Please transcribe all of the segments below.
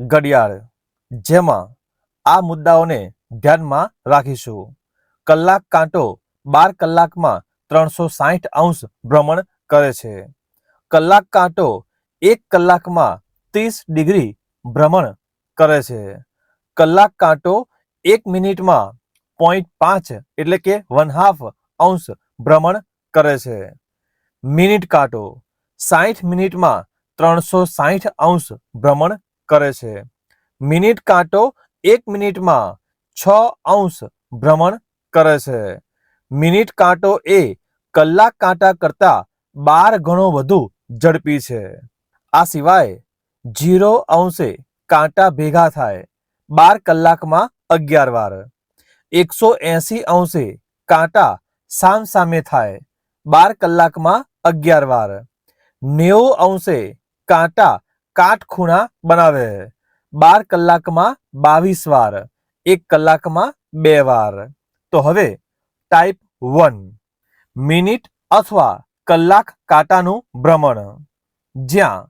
ઘડિયાળ, જેમાં આ મુદ્દાઓને ધ્યાનમાં રાખીશું. કલાક કાંટો 12 કલાકમાં 360 ભ્રમણ કરે છે. કલાક કાંટો 1 કલાકમાં 30 ડિગ્રી ભ્રમણ કરે છે. કલાક કાંટો 1 મિનિટમાં 0.5 એટલે કે 1/2 અંશ ભ્રમણ કરે છે. મિનિટ કાંટો 60 મિનિટમાં 360 ભ્રમણ કરે છે. મિનિટ કાંટો 1 મિનિટમાં 6 ભ્રમણ કરે છે. મિનિટ કાંટો એ કલાક કાંટા કરતા 12 ગણો વધુ ઝડપી છે. આ સિવાય 0 કાંટા ભેગા થાય 12 કલાકમાં 11 વાર. 180 કાંટા સામસામે થાય 12 કલાકમાં 11 વાર. 90 કાંટા કાટખૂણા બનાવે 12 કલાકમાં 22 વાર. 1 કલાકમાં 2 વાર. તો હવે ટાઈપ 1, મિનિટ અથવા કલાક કાંટાનું ભ્રમણ. જ્યાં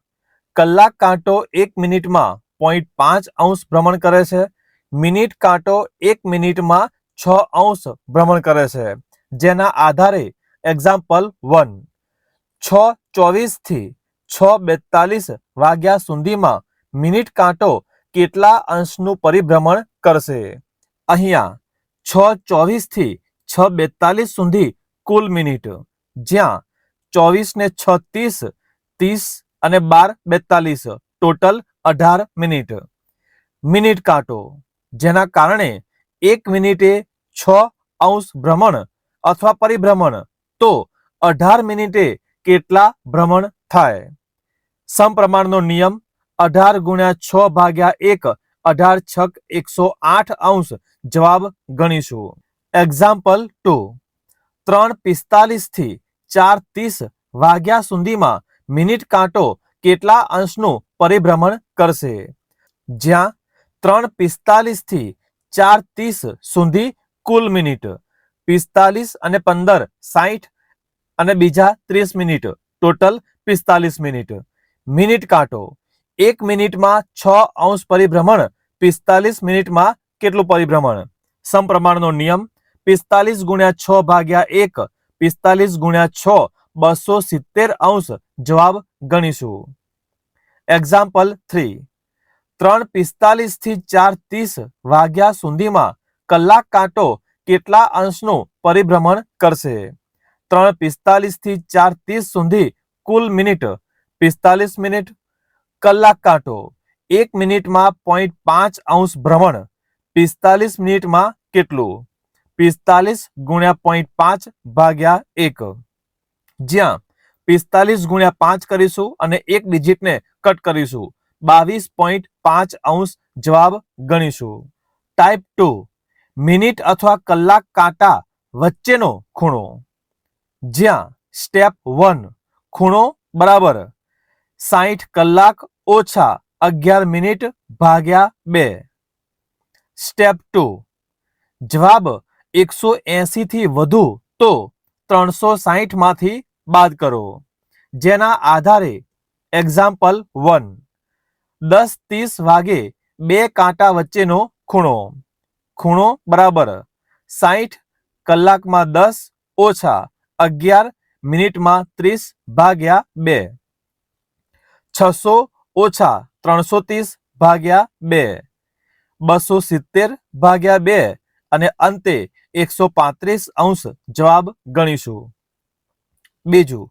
કલાક કાંટો 1 મિનિટમાં 0.5 ભ્રમણ કરે છે. મિનિટ કાંટો 1 મિનિટમાં 6 ભ્રમણ કરે છે. જેના આધારે એક્ઝામ્પલ 1, 6:24 થી 6:42 વાગ્યા સુધીમાં મિનિટ કાંટો કેટલા અંશનું પરિભ્રમણ કરશે? અહીંયા 6:24 થી 6:42 સુધી કુલ મિનિટ, જ્યાં 24 ને 6 30, 30 અને 12 42 ટોટલ 18 મિનિટ. મિનિટ કાંટો, જેના કારણે 1 મિનિટે 6 ભ્રમણ અથવા પરિભ્રમણ, તો 18 મિનિટે કેટલા ભ્રમણ થાય? સમપ્રમાણનો નિયમ 18 ગુણ્યા 6 ભાગ્યા 1, 18 છક 108 જવાબ ગણીશું. એક્ઝામ્પલ 2, 3:45 થી 4:30 વાગ્યા સુધીમાં મિનિટ કાંટો કેટલા અંશનું પરિભ્રમણ કરશે? જ્યાં 3:45 થી 4:30 સુધી કુલ મિનિટ, 45 અને 15 60 અને બીજા 30 મિનિટ, ટોટલ 45 મિનિટ. મિનિટ કાંટો 1 મિનિટમાં 6 પરિભ્રમણ, 45 મિનિટમાં કેટલું પરિભ્રમણ? સમપ્રમાણનો નિયમ 45 ગુણ્યા 6 ભાગ્યા 1, 45 ગુણ્યા 6 270 જવાબ ગણીશું. એક્ઝામ્પલ 3, 3:45 થી 4:30 વાગ્યા સુધીમાં કલાક કાંટો કેટલા અંશનું પરિભ્રમણ કરશે? 3:45 થી 4:30 સુધી કુલ મિનિટ 45 મિનિટ. કલાક કાંટો 1 મિનિટમાં 0.5 ભ્રમણ, 45 મિનિટમાં કેટલું? 45 ગુણ્યા 0.5 ભાગ્યા 1, જ્યાં 45 ગુણ્યા 5 કરીશું અને એક ડિજિટને કટ કરીશું, 22.5 જવાબ ગણીશું. ટાઈપ 2, મિનિટ અથવા કલાક કાંટા વચ્ચેનો ખૂણો. જ્યાં સ્ટેપ 1, ખૂણો બરાબર 60 કલાક ઓછા 11 મિનિટ ભાગ્યા 2. સ્ટેપ 2, જવાબ 180 થી વધુ તો 360 માંથી બાદ કરો. જેના આધારે એક્ઝામ્પલ 1, 10:30 વાગે 2 કાંટા વચ્ચેનો ખૂણો. ખૂણો બરાબર 60 કલાકમાં 10 ઓછા 11 મિનિટમાં 30 ભાગ્યા 2. 600 ઓછા 330 ભાગ્યા 2, 270 ભાગ્યા 2 અને અંતે 135 જવાબ ગણીશું. બીજું,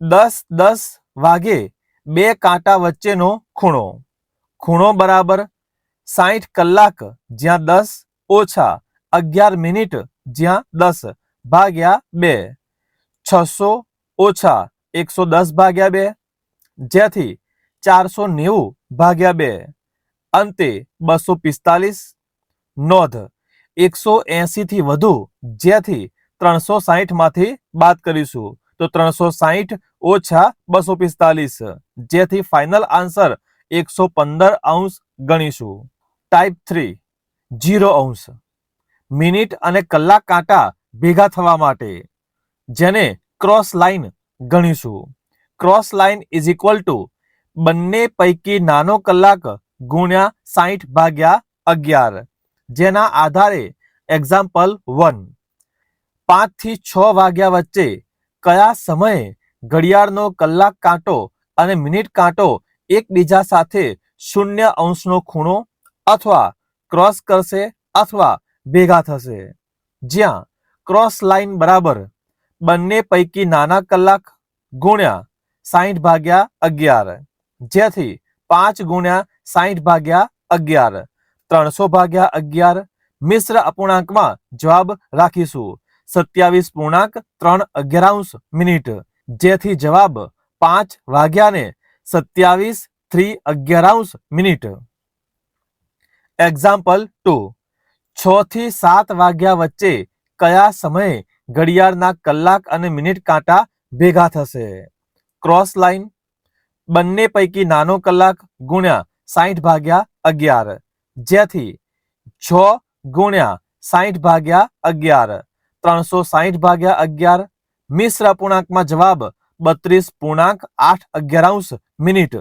10:10 વાગે 2 કાંટા વચ્ચેનો ખૂણો. ખૂણો બરાબર 60 કલાક જ્યાં 10 ઓછા 11 મિનિટ જ્યાં 10 ભાગ્યા 2, 600 ઓછા 110 ભાગ્યા 2, જેથી 490 ભાગ્યા 2, અંતે 245. નોંધ, 180 થી વધુ જેથી 360 માંથી બાદ કરીશું, તો 360 ઓછા 245, જેથી ફાઇનલ આન્સર 115 ગણીશું. ટાઈપ 3, 0 મિનિટ અને કલાક કાંટા ભેગા થવા માટે, જેને ક્રોસ લાઈન ગણીશું. Cross line is equal to બંને પૈકી નાનો કલાક ગુણ્યા 60 ભાગ્યા 11, જેના આધારે એક્ઝામ્પલ 1, 5 થી 6 વાગ્યા વચ્ચે કયા સમયે ઘડિયાળનો કલાક કાંટો અને મિનિટ કાંટો એકબીજા સાથે 0° ખૂણો અથવા ક્રોસ કરશે અથવા ભેગા થશે, જ્યાં ક્રોસ લાઈન બરાબર બંને પૈકી નાના કલાક ગુણ્યા 60 ભાગ્યા 11, જેથી 5 ગુણ્યા 60 ભાગ્યા 11 300 ભાગ્યા 11 મિશ્ર અપૂર્ણાંકમાં જવાબ રાખીશું 27.3 મિનિટ, જેથી જવાબ 5 વાગ્યાને 27:03 મિનિટ. એક્ઝામ્પલ 2, 6 થી 7 વાગ્યા વચ્ચે કયા સમયે ઘડિયાળના કલાક અને મિનિટ કાંટા ભેગા થશે? ક્રોસ લાઈન બંને પૈકી નાનો કલાક ગુણ્યા 60 ભાગ્યા 11, જેથી 6 ગુણ્યા 60 ભાગ્યા 11 360 ભાગ્યા 11 મિશ્ર અપૂર્ણાંકમાં જવાબ 32.8 મિનિટ,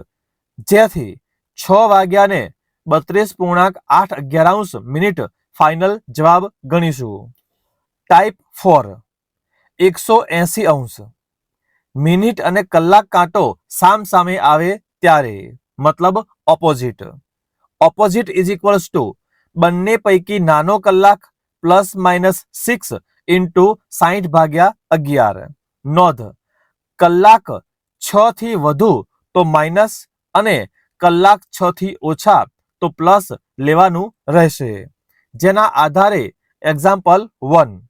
જેથી 6 વાગ્યાને 32.8 મિનિટ ફાઇનલ જવાબ ગણીશું. ટાઈપ 4, 180°. મિનિટ અને કલાક કાંટો સામ સામે આવે ત્યારે, મતલબ opposite. Opposite is equals to બંને પૈકી નાનો કલાક +-6 ઇન્ટુ 60 ભાગ્યા 11. નોંધ, કલાક 6 થી વધુ તો માઇનસ અને કલાક 6 થી ઓછા તો પ્લસ લેવાનું રહેશે, જેના આધારે એક્ઝામ્પલ 1,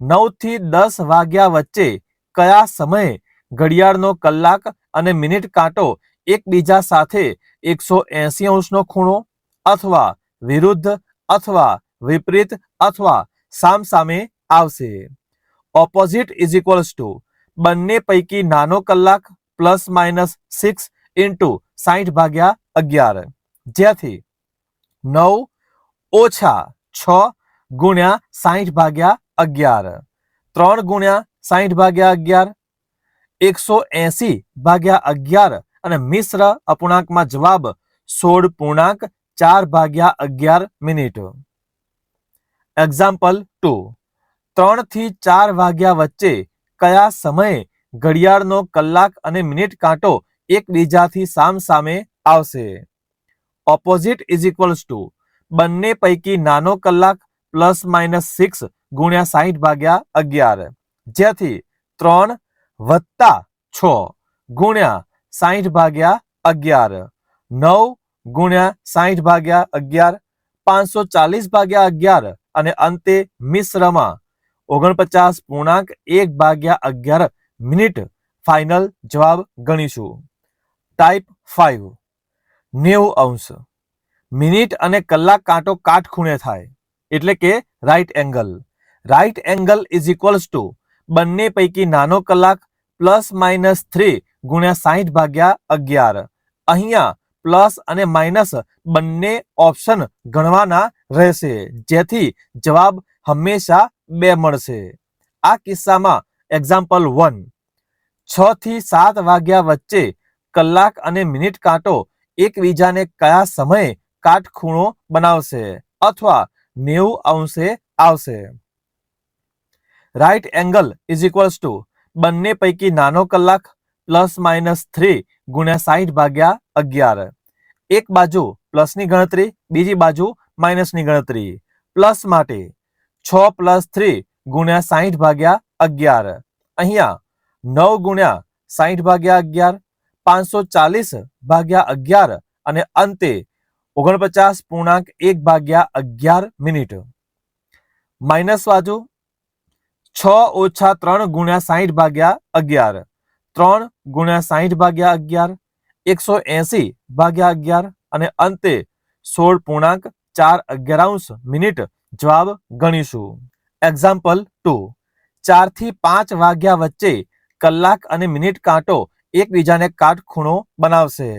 9 થી 10 વાગ્યા વચ્ચે કયા સમયે ઘડિયાળનો કલાક અને મિનિટ કાંટો એકબીજા સાથે 180° ખૂણો અથવા વિરુદ્ધ અથવા વિપરીત અથવા સામસામે આવશે? ઓપોઝિટ ઇઝ ઇક્વલ્સ ટુ બંને પૈકી નાનો કલાક +-6 ઇન્ટુ 60 ભાગ્યા 11, જેથી 9 - 6 ગુણ્યા 60 ભાગ્યા 11 3 ગુણ્યા 60 ભાગ્યા 11 180 ભાગ્યા 11 અને મિશ્ર અપૂર્ણાંકમાં જવાબ 16.4 ભાગ્યા 11 મિનિટ. એક્ઝામ્પલ 2, 3 થી 4 વાગ્યા વચ્ચે કયા સમયે ઘડિયાળનો કલાક અને મિનિટ કાંટો એકબીજાથી સામસામે આવશે? ઓપોઝિટ ઇઝ ઇક્વલ્સ ટુ બંને પૈકી નાનો કલાક +-6 ગુણ્યા 60 ભાગ્યા 11, જેથી 3 + 6 ગુણ્યા 60 ભાગ્યા 11 9 ગુણ્યા 60 ભાગ્યા 11 540 ભાગ્યા 11 અને અંતે મિશ્રમાં 49.1 ભાગ્યા 11 મિનિટ ફાઇનલ જવાબ ગણીશું. ટાઈપ 5, 90°. મિનિટ અને કલાક કાંટો કાટખૂણે થાય એટલે કે right angle. Right angle is equals to બંને પૈકી નાનો કલાક +-3 ગુણ્યા 60 ભાગ્યા 11. અહીંયા પ્લસ અને માઇનસ બંને ઓપ્શન ગણવાના રહેશે, જેથી જવાબ હંમેશા 2 મળશે. આ કિસ્સામાં એક્ઝામ્પલ 1, 6 થી 7 વાગ્યા વચ્ચે કલાક અને મિનિટ કાંટો એકબીજાને કયા સમયે કાટખૂણો બનાવશે અથવા 90° આવશે? Right angle is equals to બંને પૈકી નાનો કલાક +-3 ગુણ્યા 60 ભાગ્યા 11. એક બાજુ પ્લસની ગણતરી, બીજી બાજુ માઇનસની ગણતરી. પ્લસ માટે 6 + 3 ગુણ્યા 60 ભાગ્યા 11. અહીંયા 9 ગુણ્યા 60 ભાગ્યા 11 540 ભાગ્યા 11 અને અંતે 49.1 ભાગ્યા 11 મિનિટ. માઇનસ બાજુ 6 - 3 ગુણ્યા 60 ભાગ્યા 11 3 ગુણ્યા 60 ભાગ્યા 11 180 ભાગ્યા 11 અને અંતે 16.4 મિનિટ જવાબ ગણીશું. એક્ઝામ્પલ 2, 4 થી 5 વાગ્યા વચ્ચે કલાક અને મિનિટ કાંટો એકબીજાને કાટખૂણો બનાવશે.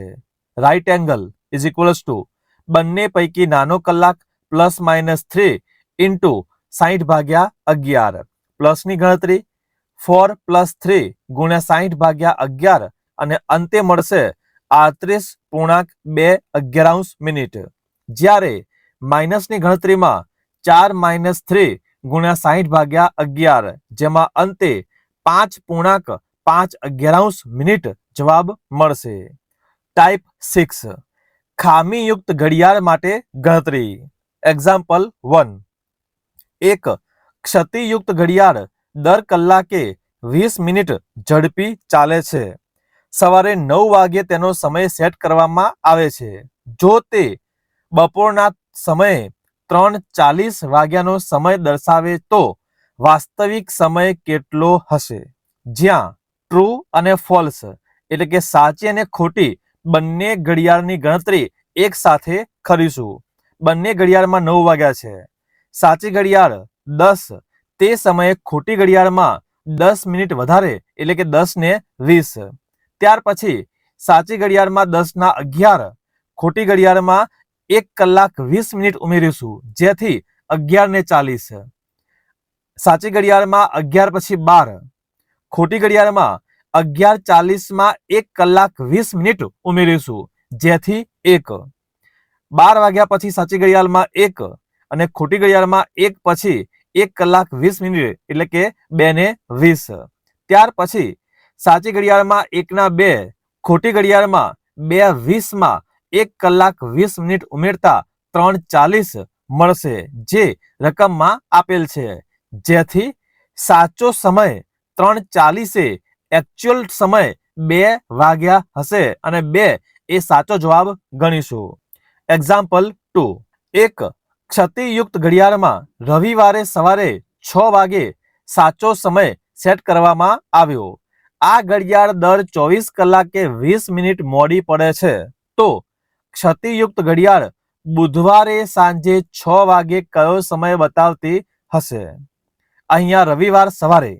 Right angle is equals to બંને પૈકી નાનો કલાક +-3 ઇન્ટુ 60 ભાગ્યા 11. પ્લસની ગણતરી 4 + 3 ગુણ્યા 60 ભાગ્યા 11 અને અંતે મળશે 38.2 મિનિટ, જ્યારે માઇનસની ગણતરીમાં 4 - 3 ગુણ્યા 60/11, જેમાં અંતે 5.5 મિનિટ જવાબ મળશે. ટાઈપ 6 ખામીયુક્ત ઘડિયાળ માટે ગણતરી. એક્ઝામ્પલ 1. એક ક્ષતિયુક્ત ઘડિયાળ દર કલાકે 20 મિનિટ ઝડપી ચાલે છે. સવારે 9 વાગ્યે તેનો સમય સેટ કરવામાં આવે છે. જો તે બપોરના સમયે 3:40 વાગ્યાનો સમય દર્શાવે તો વાસ્તવિક સમય કેટલો હશે? જ્યાં ટ્રુ અને ફોલ્સ એટલે કે સાચી અને ખોટી બંને ઘડિયાળની ગણતરી એક સાથે કરીશું. બંને ઘડિયાળમાં 9 વાગ્યા છે. સાચી ઘડિયાળ 10, તે સમયે ખોટી ઘડિયાળમાં 10 મિનિટ વધારે એટલે કે 10:20. ત્યાર પછી સાચી ઘડિયાળમાં 10:11, ખોટી ઘડિયાળમાં 1 કલાક 20 મિનિટ ઉમેરીશું, જેથી 11:40. સાચી ઘડિયાળમાં 11 પછી 12, ખોટી ઘડિયાળમાં 11:40 1 કલાક 20 મિનિટ ઉમેરીશું, જેથી 1. 12 વાગ્યા પછી સાચી ઘડિયાળમાં 1 અને ખોટી ઘડિયાળમાં 1 પછી 1 કલાક 20 મિનિટ એટલે કે 2:20. ત્યાર પછી સાચી ઘડિયાળમાં 1:2, ખોટી ઘડિયાળમાં 2:20 1 કલાક 20 મિનિટ ઉમેરતા 3:40 મળશે, જે રકમમાં આપેલ છે. જેથી સાચો સમય 3:40 એકચ્યુઅલ સમય 2 વાગ્યા હશે અને 2 એ સાચો જવાબ ગણીશું. એક્ઝામ્પલ 2. એક ક્ષતિયુક્ત ઘડિયાળમાં રવિવારે સવારે 6 વાગે સાચો સમય સેટ કરવામાં આવ્યો. આ ઘડિયાળ દર 24 કલાકે 20 મિનિટ મોડી પડે છે. તો ક્ષતિયુક્ત ઘડિયાળ બુધવારે સાંજે 6 વાગે કયો સમય બતાવતી હશે? અહીંયા રવિવાર સવારે,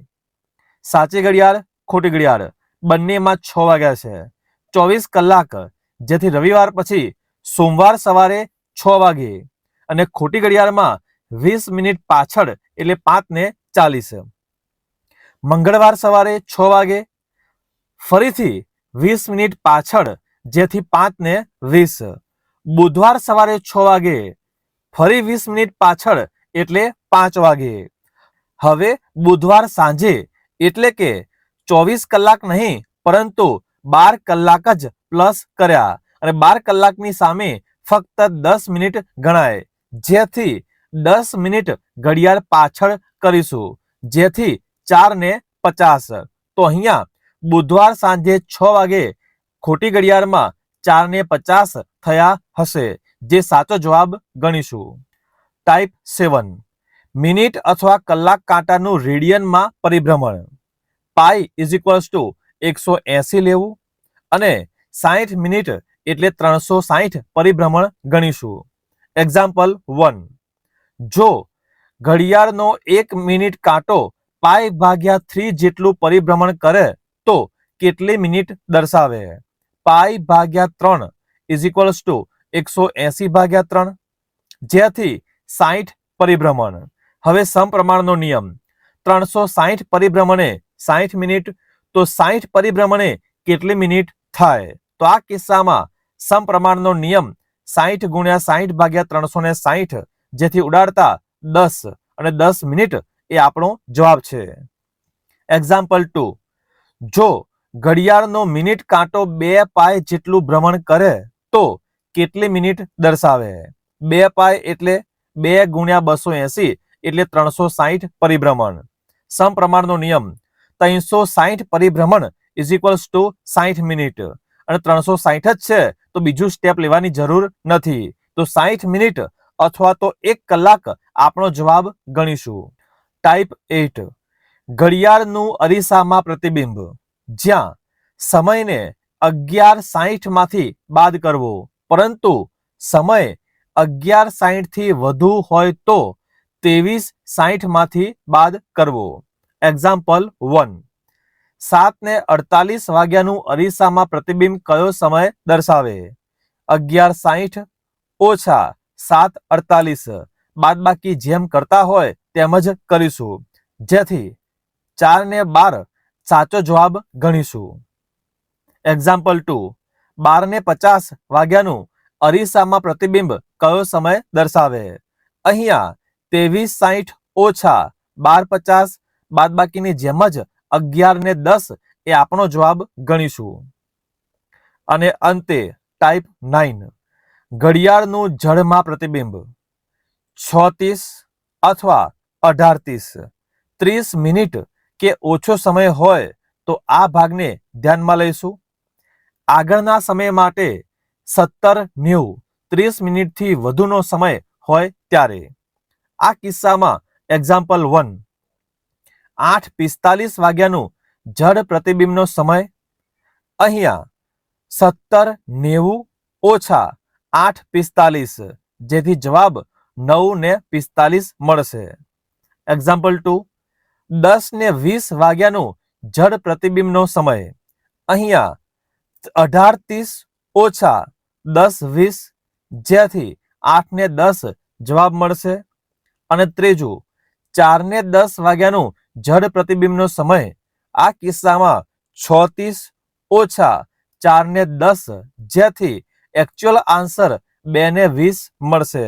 સાચી ઘડિયાળ ખોટી ઘડિયાળ બંનેમાં 6 વાગ્યા છે. 24 કલાક, જેથી રવિવાર પછી સોમવાર સવારે 6 વાગે અને ખોટી ઘડિયાળમાં 20 મિનિટ પાછળ એટલે 5:40. મંગળવાર સવારે 6 વાગે, ફરીથી 20 મિનિટ પાછળ, જેથી 5:20. બુધવાર સવારે 6 વાગે, ફરી 20 મિનિટ પાછળ એટલે 5 વાગે. હવે બુધવાર સાંજે એટલે કે 24 કલાક નહીં પરંતુ 12 કલાક જ પ્લસ કર્યા અને 12 કલાકની સામે ફક્ત 10 મિનિટ ગણાય, જેથી 10 મિનિટ ઘડિયાળ પાછળ કરીશું, જેથી 4:50. તો અહીંયા બુધવાર સાંજે 6 વાગે ખોટી ઘડિયાળમાં 4:50 થયા હશે, જે સાચો જવાબ ગણીશું. ટાઈપ 7 મિનિટ અથવા કલાક કાંટાનું રેડિયનમાં પરિભ્રમણ. પાઈ = 180 લેવું અને 60 મિનિટ એટલે 360 પરિભ્રમણ ગણીશું. એક્ઝામ્પલ 1. જો ઘડિયાળનો 1 મિનિટ કાંટો π/3 જેટલું પરિભ્રમણ કરે તો કેટલી મિનિટ દર્શાવે? π/3 = 180/3, જેથી 60 પરિભ્રમણ. હવે સમપ્રમાણનો નિયમ. 360 પરિભ્રમણે 60 મિનિટ, તો 60 પરિભ્રમણે કેટલી મિનિટ થાય? તો આ કિસ્સામાં સમપ્રમાણનો નિયમ 60 × 60/360, જેથી ઉડાડતા 10 અને 10 મિનિટ એ આપણો જવાબ છે. એક્ઝામ્પલ 2. જો ઘડિયાળનો મિનિટ કાંટો 2 પાઈ જેટલું ભ્રમણ કરે તો કેટલી મિનિટ દર્શાવે? 2 પાઈ એટલે 2 × 280 એટલે 360 પરિભ્રમણ. સમપ્રમાણનો નિયમ 360 પરિભ્રમણ = 60 મિનિટ અને 360 જ છે તો બીજું સ્ટેપ લેવાની જરૂર નથી, તો 60 મિનિટ અથવા તો 1 કલાક આપણો જવાબ ગણીશું. ટાઈપ 8 ઘડિયાળનું અરીસામાં પ્રતિબિંબ. જ્યાં સમયને 11:60 માંથી બાદ કરવો, પરંતુ સમય 11:60 થી વધુ હોય તો 23:60 માંથી બાદ કરવો. એક્ઝામ્પલ 1. 7:48 વાગ્યાનું અરીસામાં પ્રતિબિંબ કયો સમય દર્શાવે? 11:60 ઓછા 7:48, બાદબાકી જેમ કરતા હોય તેમ જ કરીશું, જેથી 4 ને 12 સાચો જવાબ ગણીશું. એક્ઝામ્પલ 2. 12:50 વાગ્યાનું અરીસામાં પ્રતિબિંબ કયો સમય દર્શાવે? અહીંયા 23:60 ઓછા 12:50 બાદબાકીની જેમ જ 11:10 એ આપણો જવાબ ગણીશું. અને અંતે ટાઈપ 9 ઘડિયાળનું જળમાં પ્રતિબિંબ 6:30 અથવા 18:30 30 મિનિટ કે ઓછો સમય હોય તો આ ભાગને ધ્યાનમાં લઈશું. આગળના સમય માટે 17:90 30 મિનિટથી વધુનો સમય હોય ત્યારે. આ કિસ્સામાં એક્ઝામ્પલ 1 8:45 વાગ્યાનું જળ પ્રતિબિંબનો સમય. અહીંયા 17:90 ઓછા 8:45 જેથી જવાબ 9:45 મળશે. એક્ઝામ્પલ 2 10:20 વાગ્યાનું જળ પ્રતિબિંબનો સમય. અહીંયા 18:30 ઓછા 10:20 જેથી 8:10 જવાબ મળશે. અને ત્રીજું 4:10 વાગ્યાનું જળ પ્રતિબિંબનો સમય. આ કિસ્સામાં 6:30 ઓછા 4:10 જેથી એકચ્યુઅલ આન્સર 2:20 મળશે.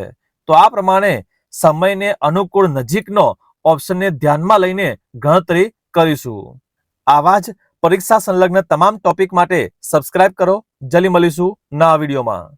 તો આ પ્રમાણે સમયને અનુકૂળ નજીકનો ઓપ્શનને ધ્યાનમાં લઈને ગણતરી કરીશું. આવા જ પરીક્ષા સંલગ્ન તમામ ટોપિક માટે સબસ્ક્રાઇબ કરો. જલ્દી મળીશું નવા વિડીયોમાં.